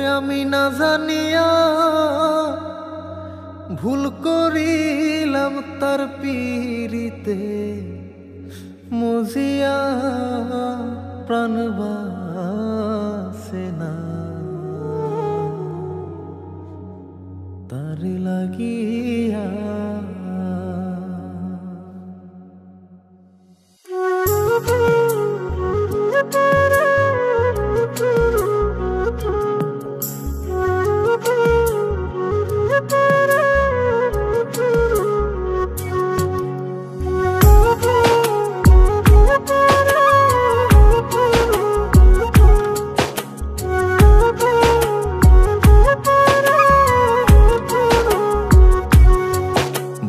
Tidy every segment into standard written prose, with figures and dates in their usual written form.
ওই আমি না জানিয়া ভুল করিলাম তার পীড়িতে মজিয়া প্রাণ বাসে না তার লাগিয়া।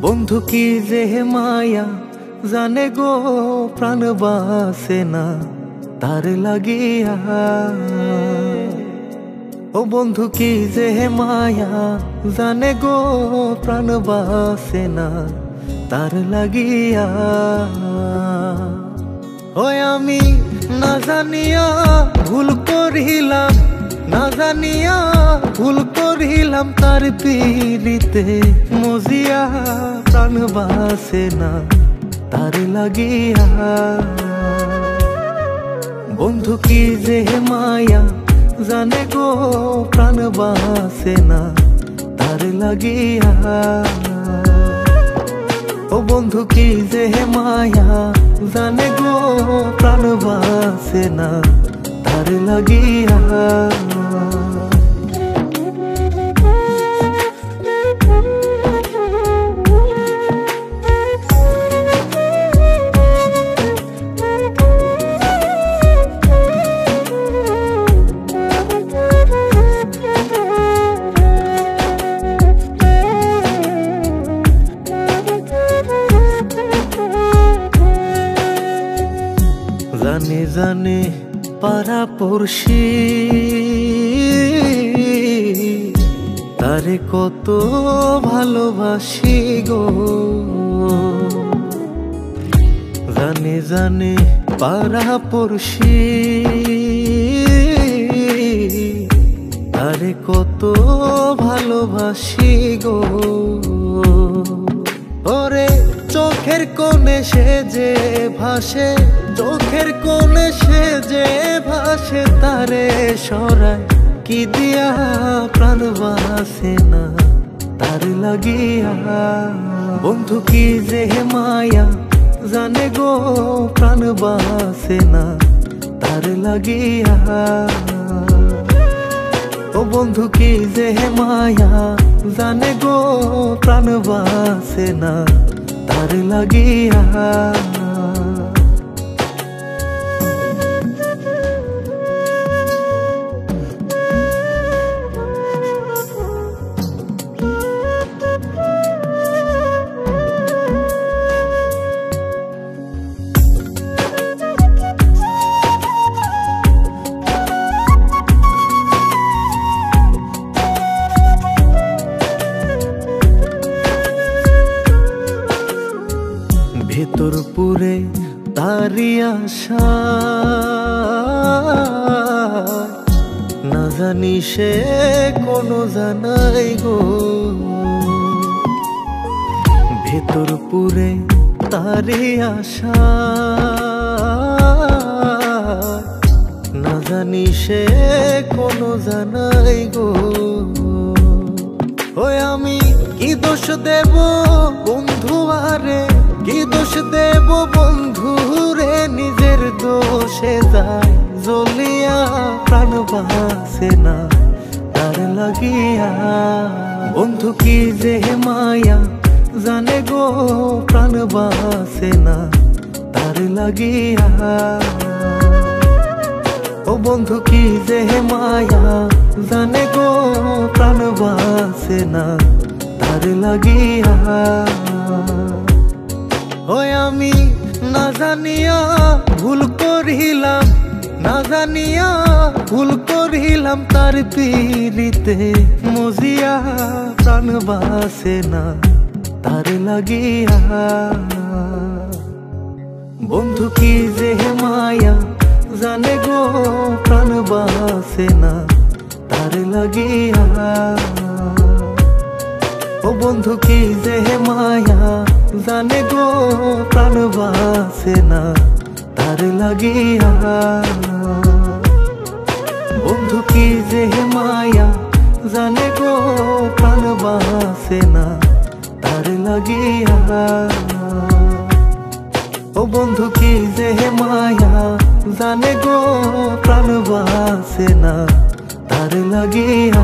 বন্ধু কি যে মায়া জানে গো প্রাণ বাসে না তার লাগিয়া। ও বন্ধু কি যে মায়া জানে গো প্রাণ বাসে না তার লাগিয়া। ওই আমি না জানিয়া ভুল করিলাম, না জানিয়া ভুল করিলাম তার পীড়িতে মজিয়া প্রাণ বাসে না তার লাগিয়া। বন্ধু কি যে মায়া জানে গো প্রাণ বাসে না তার লাগিয়া। ও বন্ধু কি যে মায়া জানে গো প্রাণ বাসে না তার লাগিয়া। জানে জানে পাড়া পড়শি তারে কত ভালোবাসি গো। জানে জানে পাড়া পড়শি তারে কত ভালোবাসি গো। ওরে চোখের কোণে সে যে ভাসে, চোখের কোণে সে যে ভাসে তারে সরায় কি দিয়া প্রাণ বাসে না তার লাগিয়া। বন্ধু কি যে মায়া জানে গো প্রাণ বাসে না তার লাগিয়া। ও বন্ধু কি যে মায়া জানে গো প্রাণ বাসে না তার লাগিয়া। ভেতর পুরে তারি আশা না জানি সে কোনো জানাই গো। ভেতর পুরে তারি আশা না জানি সে কোনো জানাই গো। ওই আমি কি দোষ দেব বন্ধু আরে, কি দোষ দেব বন্ধু রে, নিজের দোষে যায় জ্বলিয়া প্রাণ বাসে না তার লাগিয়া। বন্ধু কি যে মায়া জানে গো প্রাণ বাসে না তার লাগিয়া। ও বন্ধু কি যে মায়া জানে গো প্রাণ বাসে না তার লাগিয়া। ওই আমি না জানিয়া ভুল করিলাম, না জানিয়া ভুল করিলাম তার পীড়িতে মজিয়া প্রাণ বাসে না তার লাগিয়া। বন্ধু কি যে মায়া জানে গো প্রাণ বাসে না তার লাগিয়া। ও বন্ধু কি যে মায়া জানে গো প্রাণ বাসে না তার লাগিয়া। বন্ধু কি যে মায়া জানে গো প্রাণ বাসে না তার লাগিয়া। ও বন্ধু কি যে মায়া জানে গো প্রাণ বাসে না তার লাগিয়া।